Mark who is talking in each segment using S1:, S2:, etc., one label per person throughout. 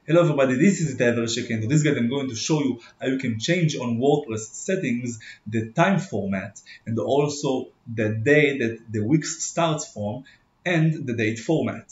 S1: Hello everybody, this is Itay Verchik, and in this guide I'm going to show you how you can change on WordPress settings the time format and also the day that the week starts from and the date format.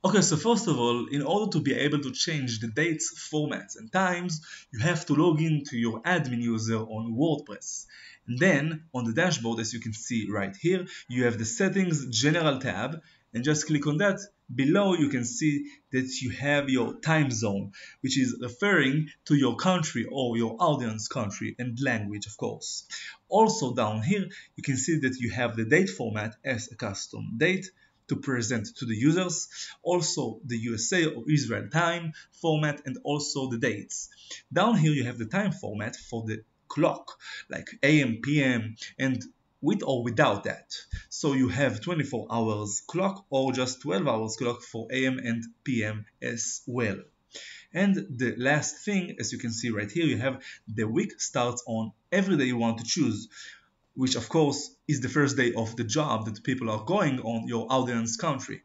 S1: Okay, so first of all, in order to be able to change the dates, formats, and times, you have to log into your admin user on WordPress. And then, on the dashboard, as you can see right here, you have the Settings General tab, and just click on that. Below, you can see that you have your time zone, which is referring to your country or your audience country and language, of course. Also, down here, you can see that you have the date format as a custom date to present to the users, also the USA or Israel time format, and also the dates. Down here you have the time format for the clock, like AM, PM, and with or without that. So you have 24 hours clock or just 12 hours clock for AM and PM as well. And the last thing, as you can see right here, you have the week starts on every day you want to choose, which of course is the first day of the job that people are going on your audience country.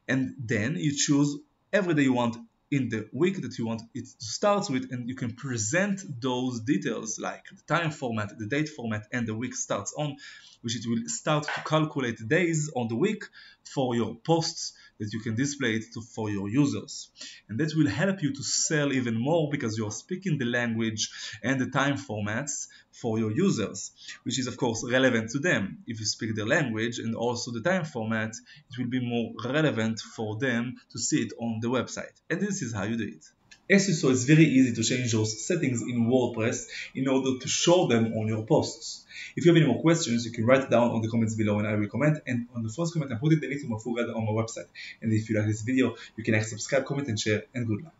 S1: And then you choose every day you want in the week that you want it to start with, and you can present those details like the time format, the date format, and the week starts on, which it will start to calculate the days on the week for your posts that you can display it for your users. And that will help you to sell even more because you're speaking the language and the time formats for your users, which is of course relevant to them. If you speak their language and also the time format, it will be more relevant for them to see it on the website. And this is how you do it. As you saw, it's very easy to change those settings in WordPress in order to show them on your posts. If you have any more questions, you can write it down on the comments below and I will comment. And on the first comment, I put the link to my full guide on my website. And if you like this video, you can subscribe, comment, and share. And good luck.